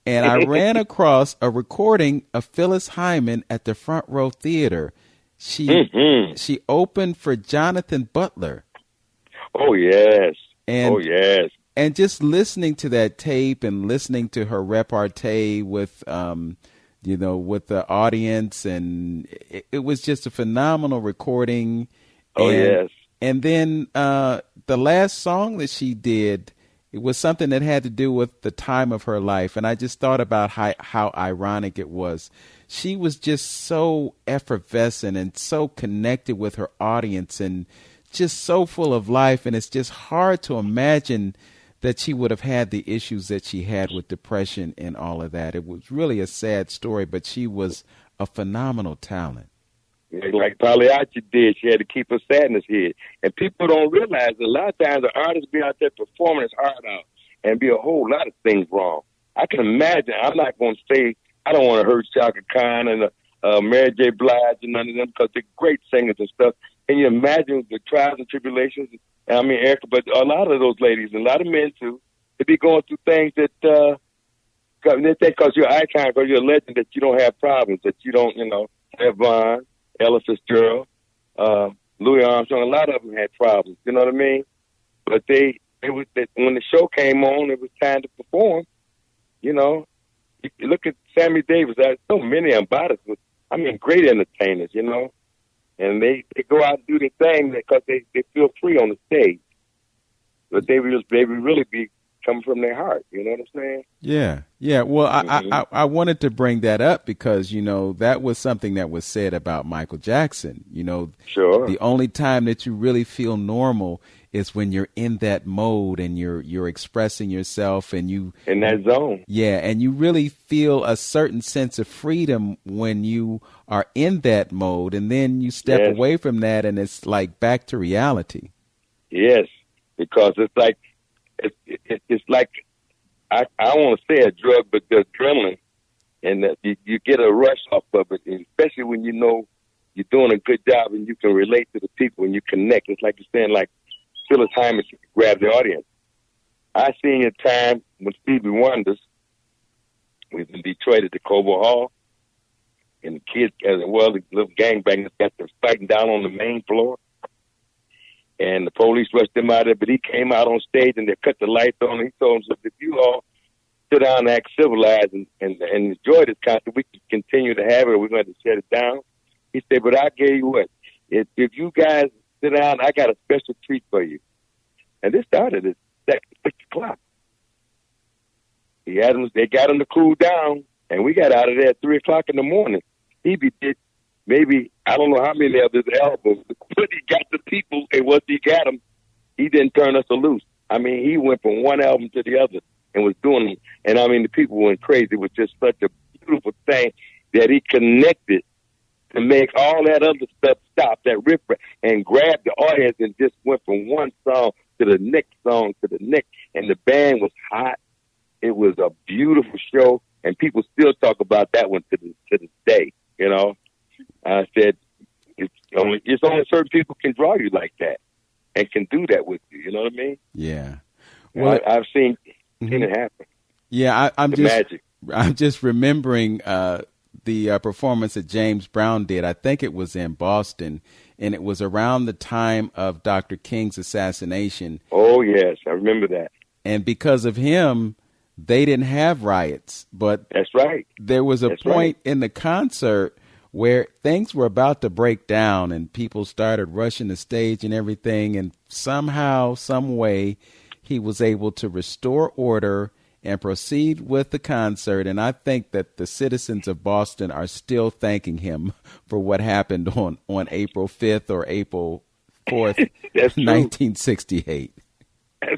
And I ran across a recording of Phyllis Hyman at the Front Row Theater. She opened for Jonathan Butler. Oh, yes. And just listening to that tape and listening to her repartee with, with the audience, and it was just a phenomenal recording. Yes. And then the last song that she did, it was something that had to do with the time of her life. And I just thought about how ironic it was. She was just so effervescent and so connected with her audience and just so full of life. And it's just hard to imagine that she would have had the issues that she had with depression and all of that. It was really a sad story, but she was a phenomenal talent. Like Pagliacci did, she had to keep her sadness hid. And people don't realize that a lot of times the artists be out there performing his heart out and be a whole lot of things wrong. I can imagine, I'm not going to say, I don't want to hurt Chaka Khan and Mary J. Blige and none of them because they're great singers and stuff. Can you imagine the trials and tribulations? I mean, Erica, but a lot of those ladies, and a lot of men too, they be going through things that, they think because you're an icon, because you're a legend, that you don't have problems, that you don't, have Vaughn, Ella Fitzgerald, Louis Armstrong, a lot of them had problems, you know what I mean? But when the show came on, it was time to perform, you know. You look at Sammy Davis, there's so many of them, great entertainers, you know. And they go out and do their thing because they feel free on the stage. But they really be coming from their heart, you know what I'm saying? Yeah. Well, I wanted to bring that up because, that was something that was said about Michael Jackson. Sure. The only time that you really feel normal is when you're in that mode and you're expressing yourself and you in that zone. Yeah, and you really feel a certain sense of freedom when you are in that mode, and then you step away from that and it's like back to reality. Yes, because it's like it's like I don't want to say a drug, but the adrenaline, and you get a rush off of it, and especially when you know you're doing a good job and you can relate to the people and you connect. It's like you're saying, like Phyllis Hyman grabbed the audience. I seen a time when Stevie Wonders was in Detroit at the Cobo Hall, and the kids, the little gangbangers got them fighting down on the main floor. And the police rushed him out of it, but he came out on stage and they cut the lights on. And he told them, if you all sit down and act civilized and enjoy this concert, we can continue to have it, or we're going to shut it down. He said, but I'll tell you what, if you guys sit down, I got a special treat for you. And this started at 6 o'clock. They got him to cool down, and we got out of there at 3 o'clock in the morning. He did maybe, I don't know how many of his albums, but he got the people, and once he got them, he didn't turn us loose. He went from one album to the other and was doing them. And the people went crazy. It was just such a beautiful thing that he connected to make all that other stuff stop, that riff, and grab the audience and just went from one song to the next song to the next. And the band was hot. It was a beautiful show, and people still talk about that one to this day, I said, it's only certain people can draw you like that and can do that with you. You know what I mean? Yeah. Well, I've seen it happen. Yeah, magic. I'm just remembering the performance that James Brown did. I think it was in Boston, and it was around the time of Dr. King's assassination. Oh, yes, I remember that. And because of him, they didn't have riots. But that's right. There was a point in the concert where things were about to break down and people started rushing the stage and everything. And somehow, some way, he was able to restore order and proceed with the concert. And I think that the citizens of Boston are still thanking him for what happened on April 5th or April 4th, 1968.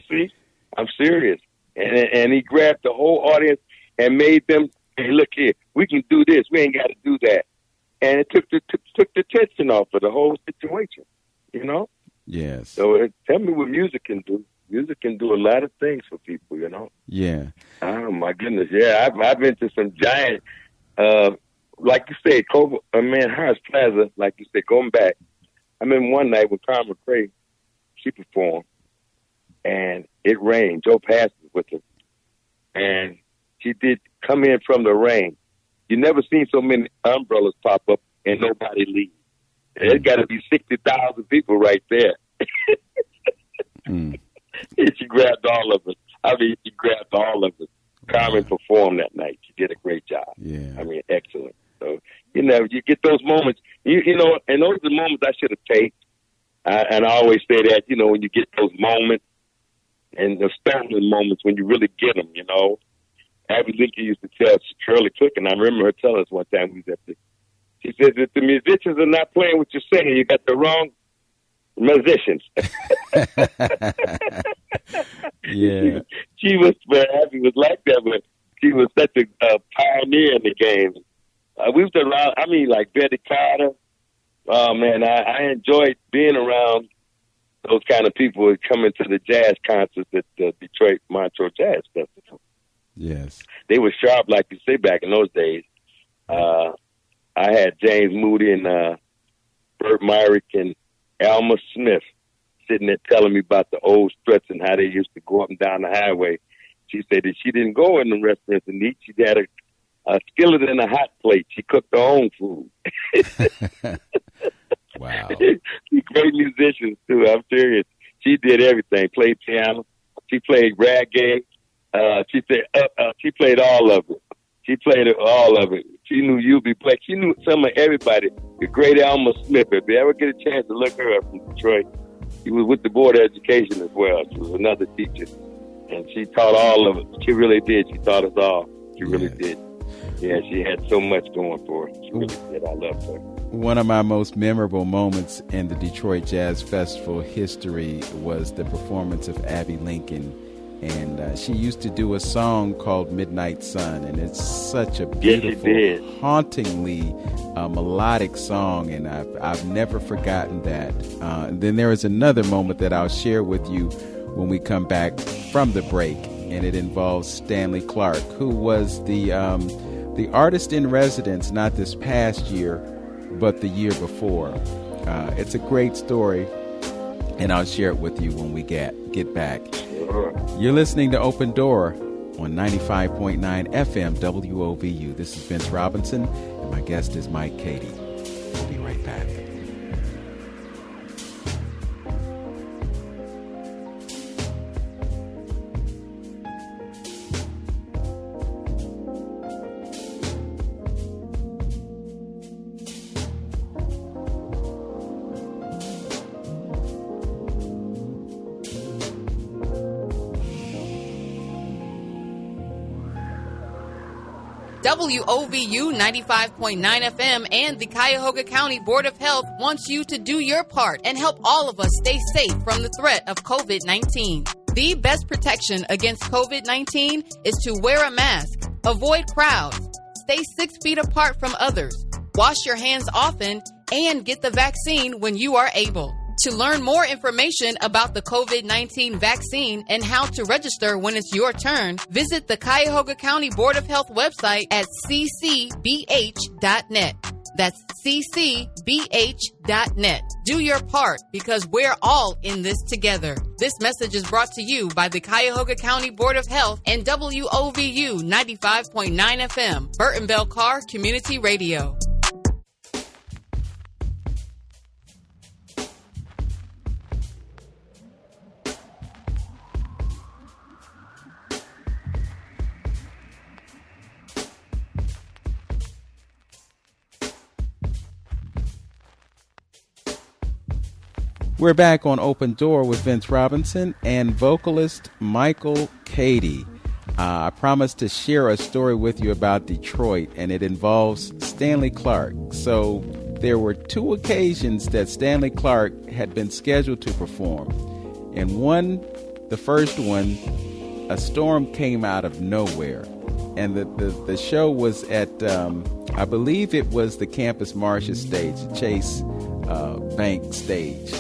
See, I'm serious. And he grabbed the whole audience and made them, hey, look here, we can do this. We ain't got to do that. And it took the tension off of the whole situation, you know? Yes. So tell me what music can do. Music can do a lot of things for people, you know? Yeah. Oh, my goodness. Yeah, I've been to some giant, like you said, Harris Plaza, like you said, going back. I remember one night when Carmen McRae, she performed, and it rained. Joe Pass was with her. And she did come in from the rain. You never seen so many umbrellas pop up and nobody leave. There's got to be 60,000 people right there. And she grabbed all of us. She grabbed all of us. Carmen performed that night. She did a great job. Yeah. I mean, excellent. So, you get those moments. You know, and those are the moments I should have taken. And I always say that, when you get those moments and the stolen moments when you really get them, Abby Lincoln used to tell Shirley Cook, and I remember her telling us one time, she said that the musicians are not playing what you're saying. You got the wrong musicians. Yeah. Abby was like that, but she was such a pioneer in the game. We used to around, like Betty Carter. Oh, man, I enjoyed being around those kind of people who come into the jazz concerts at the Detroit Montreux Jazz Festival. Yes. They were sharp, like you say, back in those days. I had James Moody and Burt Myrick and Alma Smith sitting there telling me about the old struts and how they used to go up and down the highway. She said that she didn't go in the restaurants and eat. She had a skillet and a hot plate. She cooked her own food. Wow. Great musicians, too. I'm serious. She did everything. Played piano. She played reggae. She played all of it. She played all of it. She knew Eubie Blake. She knew some of everybody. The great Alma Smith. If you ever get a chance to look her up from Detroit, she was with the Board of Education as well. She was another teacher. And she taught all of it. She really did. She taught us all. She really did. Yeah, she had so much going for her. She really did. I loved her. One of my most memorable moments in the Detroit Jazz Festival history was the performance of Abby Lincoln. And she used to do a song called Midnight Sun, and it's such a beautiful, hauntingly melodic song, and I've never forgotten that. And then there is another moment that I'll share with you when we come back from the break, and it involves Stanley Clarke, who was the artist in residence not this past year, but the year before. It's a great story, and I'll share it with you when we get back. You're listening to Open Door on 95.9 FM WOVU. This is Vince Robinson, and my guest is Mike Cady. We'll be right back. WOVU 95.9 FM and the Cuyahoga County Board of Health wants you to do your part and help all of us stay safe from the threat of COVID-19. The best protection against COVID-19 is to wear a mask, avoid crowds, stay 6 feet apart from others, wash your hands often, and get the vaccine when you are able. To learn more information about the COVID-19 vaccine and how to register when it's your turn, visit the Cuyahoga County Board of Health website at ccbh.net. That's ccbh.net. Do your part because we're all in this together. This message is brought to you by the Cuyahoga County Board of Health and WOVU 95.9 FM, Burton Bell Carr Community Radio. We're back on Open Door with Vince Robinson and vocalist Michael Cady. I promised to share a story with you about Detroit, and it involves Stanley Clarke. So there were two occasions that Stanley Clarke had been scheduled to perform. And the first one, a storm came out of nowhere. And the show was at, I believe it was the Campus Martius stage, Chase Bank stage.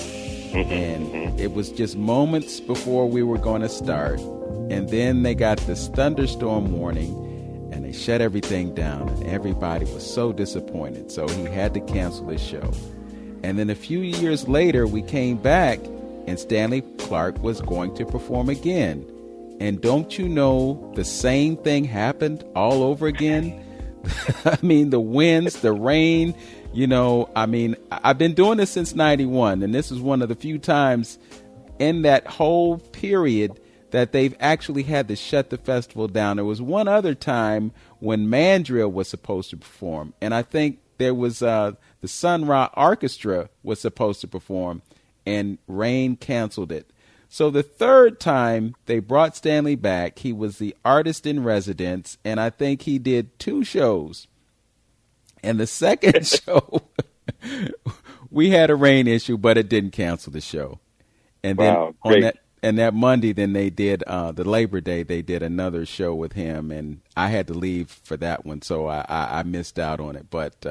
And it was just moments before we were going to start. And then they got this thunderstorm warning, and they shut everything down. And everybody was so disappointed. So he had to cancel the show. And then a few years later, we came back, and Stanley Clarke was going to perform again. And don't you know, the same thing happened all over again? I mean, the winds, the rain, I've been doing this since 91, and this is one of the few times in that whole period that they've actually had to shut the festival down. There was one other time when Mandrill was supposed to perform, and I think there was the Sun Ra Orchestra was supposed to perform, and rain canceled it. So the third time they brought Stanley back, he was the artist in residence, and I think he did 2 shows. And the second show, we had a rain issue, but it didn't cancel the show. And then on that Monday, then they did the Labor Day. They did another show with him, and I had to leave for that one, so I missed out on it. But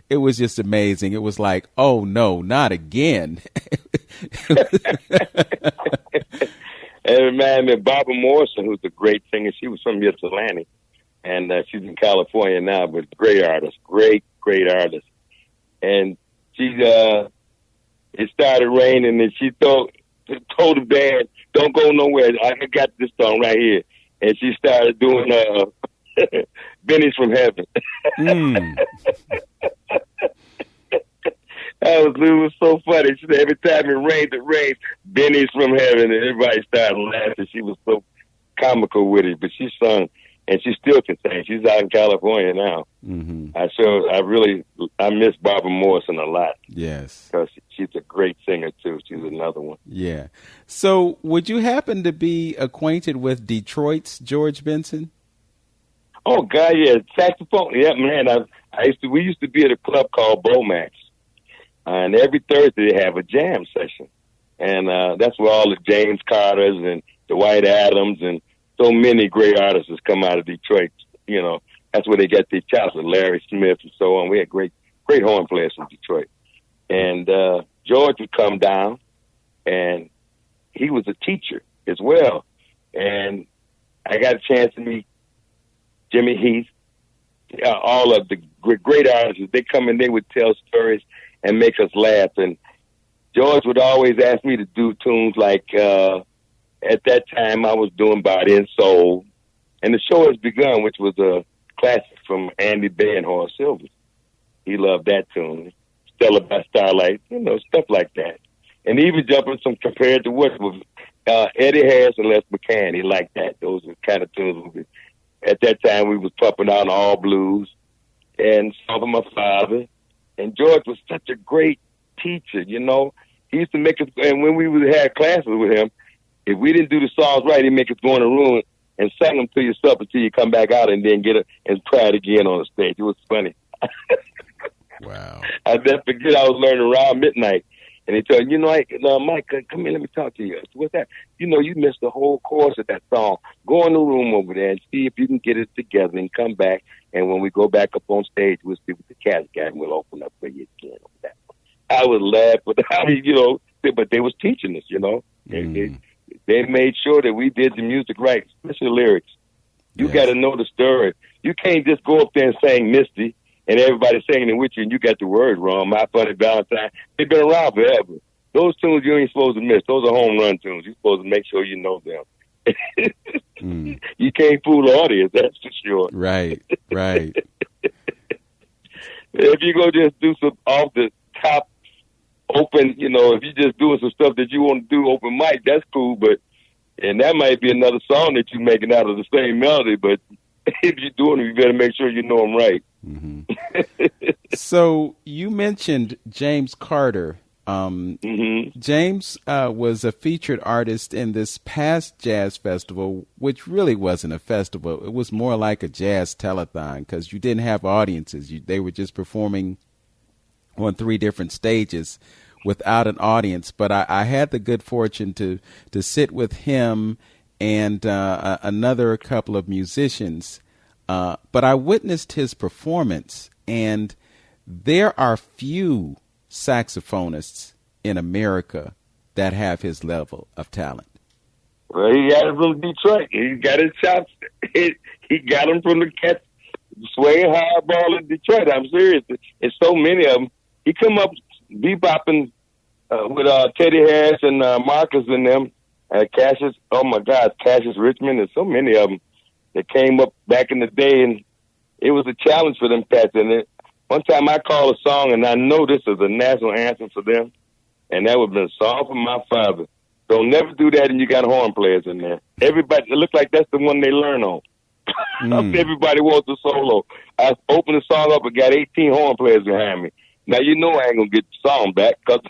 it was just amazing. It was like, oh no, not again. It reminded me of Barbara Morrison, who's a great singer. She was from Ypsilanti, and she's in California now, but great artist, great artist. And she, it started raining, and she told the band, "Don't go nowhere. I got this song right here." And she started doing "Benny's from Heaven." It was so funny. She said every time it rained, "Benny's from Heaven," and everybody started laughing. She was so comical with it, but she sung, and she still can sing. She's out in California now. Mm-hmm. I miss Barbara Morrison a lot. Yes, because she's a great singer too. She's another one. Yeah. So, would you happen to be acquainted with Detroit's George Benson? Oh God, yeah, saxophone. Yeah, man. We used to be at a club called Bomax. And every Thursday they have a jam session. And that's where all the James Carters and the White Adams and so many great artists come out of Detroit. That's where they get their chops with Larry Smith and so on. We had great horn players from Detroit. And George would come down, and he was a teacher as well. And I got a chance to meet Jimmy Heath, all of the great artists. They come and they would tell stories and make us laugh. And George would always ask me to do tunes like, at that time I was doing Body and Soul. And The Show Has Begun, which was a classic from Andy Bay and Horace Silver. He loved that tune. Stella by Starlight, stuff like that. And even jumping some Compared to What with Eddie Harris and Les McCann. He liked that. Those were kind of tunes. At that time we was pumping out All Blues and Song for My Father. And George was such a great teacher, He used to make us, and when we would have classes with him, if we didn't do the songs right, he'd make us go in the room and sing them to yourself until you come back out and then get it and try it again on the stage. It was funny. Wow. I'll never forget, I was learning around midnight. And he told me, Mike, come here, let me talk to you. So what's that? You missed the whole chorus of that song. Go in the room over there and see if you can get it together and come back. And when we go back up on stage, we'll see what the cats got and we'll open up for you again. I would laugh, but but they was teaching us, They made sure that we did the music right, especially the lyrics. You got to know the story. You can't just go up there and sing Misty and everybody singing it with you and you got the words wrong. My Funny Valentine. They've been around forever. Those tunes you ain't supposed to miss. Those are home run tunes. You're supposed to make sure you know them. You can't fool the audience, that's for sure. Right. If you go just do some off the top open, if you're just doing some stuff that you want to do open mic, that's cool, and that might be another song that you're making out of the same melody, but if you're doing it, you better make sure you know them right. Mm-hmm. So you mentioned James Carter James was a featured artist in this past jazz festival, which really wasn't a festival. It was more like a jazz telethon because you didn't have audiences. They were just performing on 3 different stages without an audience. But I had the good fortune to sit with him and another couple of musicians. But I witnessed his performance, and there are few saxophonists in America that have his level of talent. Well, he got it from Detroit. He got his chops. He got them from the cats swaying hardball in Detroit. I'm serious. There's so many of them. He come up bebopping with Teddy Harris and Marcus and them. Cassius, oh my God, Cassius Richmond, and so many of them that came up back in the day, and it was a challenge for them cats. And one time I called a song, and I know this is a national anthem for them, and that would have been a song from my father. Don't never do that, and you got horn players in there. Everybody, it looks like that's the one they learn on. Everybody wants a solo. I opened the song up and got 18 horn players behind me. Now, you know I ain't going to get the song back because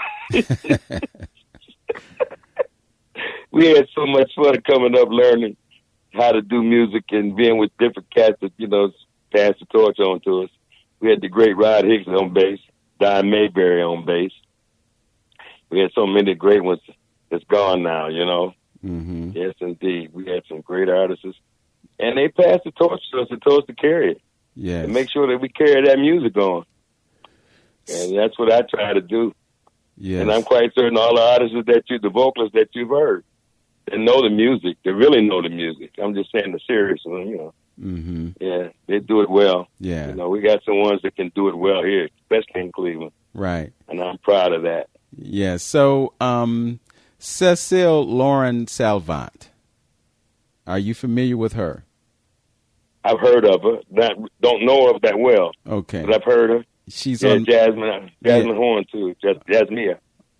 we had so much fun coming up learning how to do music and being with different cats that, pass the torch on to us. We had the great Rod Hicks on bass, Don Mayberry on bass. We had so many great ones that's gone now, Mm-hmm. Yes, indeed. We had some great artists. And they passed the torch to us and told us to carry it. Yes. And make sure that we carry that music on. And that's what I try to do. Yes. And I'm quite certain all the artists the vocalists that you've heard, they know the music. They really know the music. I'm just saying the serious one, Mm-hmm. Yeah, they do it well. Yeah. We got some ones that can do it well here, especially in Cleveland. Right. And I'm proud of that. Yeah. So, Cecile Lauren Salvant, are you familiar with her? I've heard of her. Don't know her that well. Okay. But I've heard her. She's on Jasmine Horn too. Jasmine.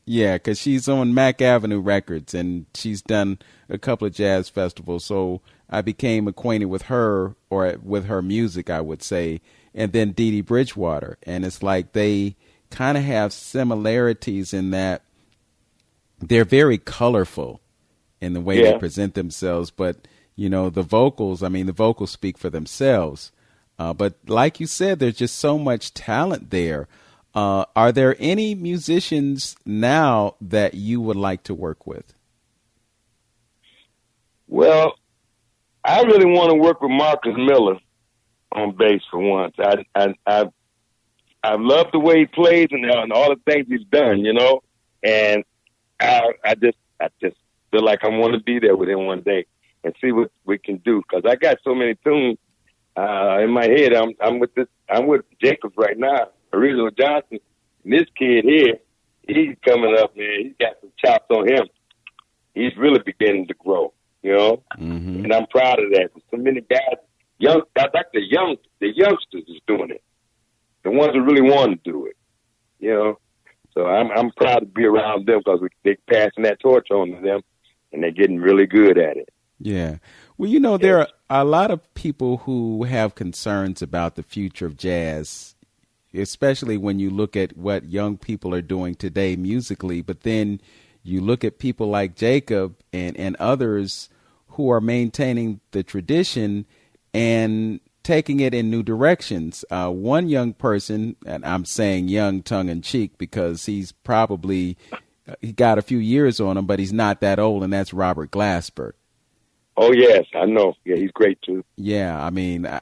Yeah, because she's on Mack Avenue Records, and she's done a couple of jazz festivals. So I became acquainted with her, or with her music, I would say, and then Dee Dee Bridgewater. And it's like they kind of have similarities in that they're very colorful in the way they present themselves. But, the vocals speak for themselves. But like you said, there's just so much talent there. Are there any musicians now that you would like to work with? Well, I really want to work with Marcus Miller on bass for once. I love the way he plays and all the things he's done, and I just feel like I want to be there with him one day and see what we can do, because I got so many tunes in my head. I'm with Jacobs right now, Original Johnson, and this kid here, he's coming up, man. He's got some chops on him. He's really beginning to grow, Mm-hmm. And I'm proud of that. So many guys, I like the youngsters is doing it. The ones that really want to do it, So I'm proud to be around them because they're passing that torch on to them, and they're getting really good at it. Yeah. Well, there are a lot of people who have concerns about the future of jazz, especially when you look at what young people are doing today musically. But then you look at people like Jacob and others who are maintaining the tradition and taking it in new directions. One young person, and I'm saying young tongue in cheek because he got a few years on him, but he's not that old, and that's Robert Glasper. Oh, yes, I know. Yeah, he's great, too. Yeah,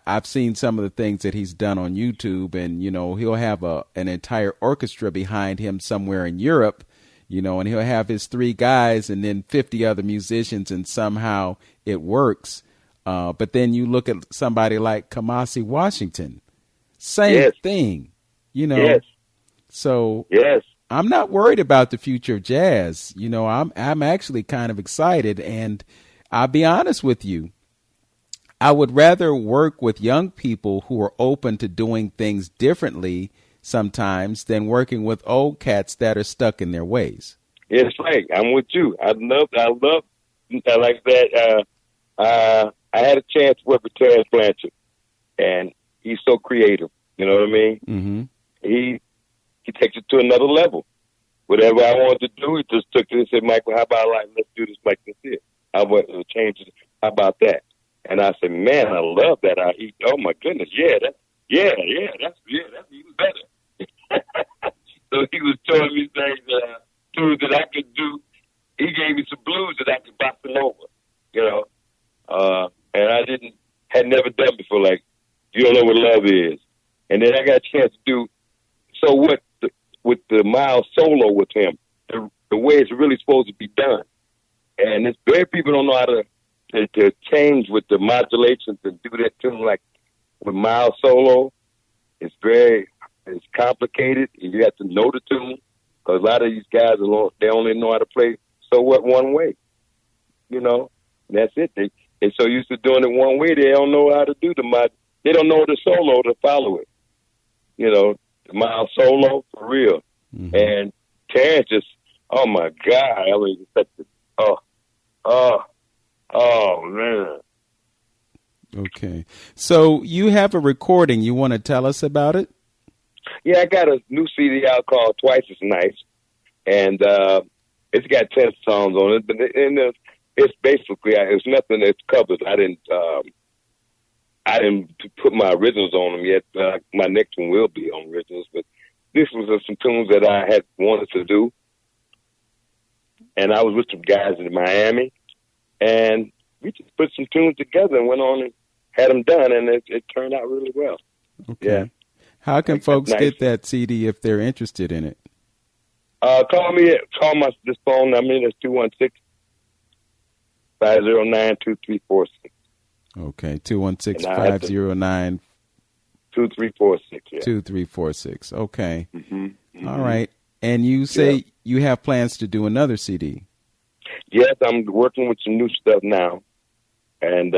I've seen some of the things that he's done on YouTube, and, he'll have an entire orchestra behind him somewhere in Europe, and he'll have his 3 guys and then 50 other musicians, and somehow it works. But then you look at somebody like Kamasi Washington, same thing, Yes. So yes. I'm not worried about the future of jazz. I'm actually kind of excited, and I'll be honest with you. I would rather work with young people who are open to doing things differently sometimes than working with old cats that are stuck in their ways. It's right. I'm with you. I like that. I had a chance to work with Terrence Blanchard, and he's so creative. You know what I mean? Mm-hmm. He takes it to another level whatever I wanted to do, he just took it and said, Michael, how about let's do this like this here. I want to change it. How about that? And I said, man, I love that. Oh my goodness, that's even better. So he was showing me things, tunes that I could do. He gave me some blues that I could bossa nova, and I had never done before, like, You Don't Know What Love Is. And then I got a chance to do So What with the Miles solo with him, the way it's really supposed to be done. And it's very people don't know how to change with the modulations and do that tune like with Miles solo. It's complicated. You have to know the tune because a lot of these guys they only know how to play So What one way. That's it. They're so used to doing it one way, they don't know how to do they don't know the solo to follow it. The Miles solo for real. Mm-hmm. And Terrence just, oh my God, I mean, oh man. Okay. So you have a recording. You want to tell us about it? Yeah, I got a new CD out called Twice as Nice. And it's got 10 songs on it. But it's basically, it's nothing that's covered. I didn't put my originals on them yet. My next one will be on originals. But this was some tunes that I had wanted to do. And I was with some guys in Miami. And we just put some tunes together and went on and had them done, and it turned out really well. Okay. Yeah. How can folks get that CD if they're interested in it? Call this phone. I mean, it's 216-509-2346. Okay, 216-509. 2346. Yeah. 2346. Okay. Mm-hmm. Mm-hmm. All right. And you say you have plans to do another CD? Yes, I'm working with some new stuff now, and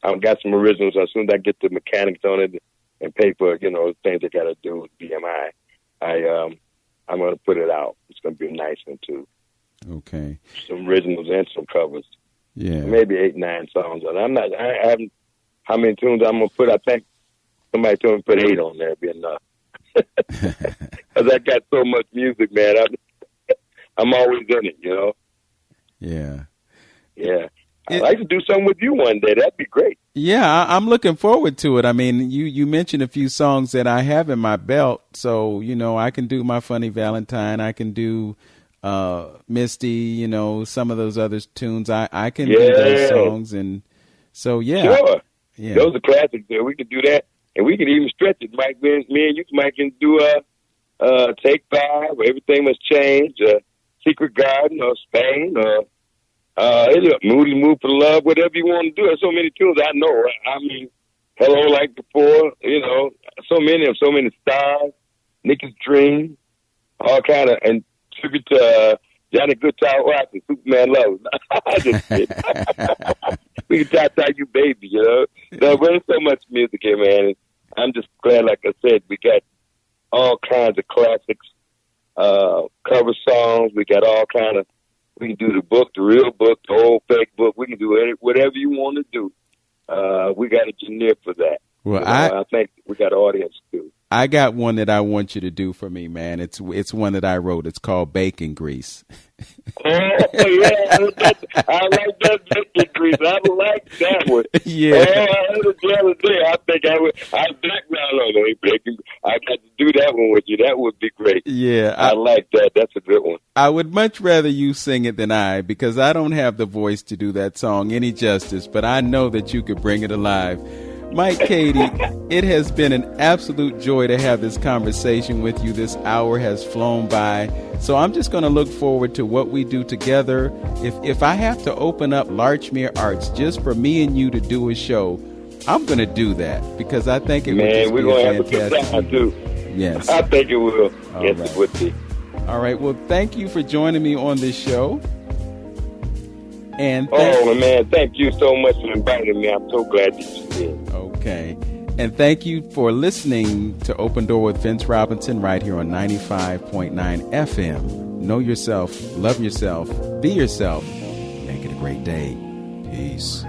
I've got some originals. As soon as I get the mechanics on it and pay for things I got to do with BMI, I'm going to put it out. It's going to be a nice one too. Okay. Some originals and some covers. Yeah. Maybe 8-9 songs on it. I haven't. How many tunes I'm going to put? I think somebody told me to put 8 on there. It'd be enough. Because I got so much music, man. I'm always in it, Yeah. Yeah. I'd like to do something with you one day. That'd be great. Yeah, I'm looking forward to it. I mean, you mentioned a few songs that I have in my belt. So, I can do My Funny Valentine. I can do Misty, some of those other tunes. I can do those songs. And so, yeah. Sure. Yeah. Those are classics there. We can do that. And we can even stretch it. Me and you can do Take 5, Everything Must Change, Secret Garden, or Spain, or Moody Mood for Love, whatever you want to do. There's so many tunes I know. I mean, Hello Like Before, so many of so many stars, Nicky's Dream, all kind of, and tribute to Johnny Goodchild Rock and Superman Love. I just kidding. We can talk you, baby, No, but there's so much music here, man. And I'm just glad, like I said, we got all kinds of classics, cover songs. We got all kind of. We can do the book, the real book, the old fake book. We can do whatever you want to do. We got a engineer for that. Well, I think we got an audience too. I got one that I want you to do for me, man. It's one that I wrote. It's called Bacon Grease. Oh, yeah. I like that Bacon Grease. I like that one. Yeah. Oh, I heard it the other day. I think I background on it, Bacon. I got to do that one with you. That would be great. Yeah. I like that. That's a good one. I would much rather you sing it than I, because I don't have the voice to do that song any justice, but I know that you could bring it alive. Mike Cady, it has been an absolute joy to have this conversation with you. This hour has flown by. So I'm just going to look forward to what we do together. If I have to open up Larchmere Arts just for me and you to do a show, I'm going to do that, because I think it would just be a fantastic. Man, we're going to have a good time too. Yes. I think it will. Yes, it would be. All right. Well, thank you for joining me on this show. And man, thank you so much for inviting me. I'm so glad that you did. Okay. And thank you for listening to Open Door with Vince Robinson right here on 95.9 FM. Know yourself, love yourself, be yourself, make it a great day. Peace.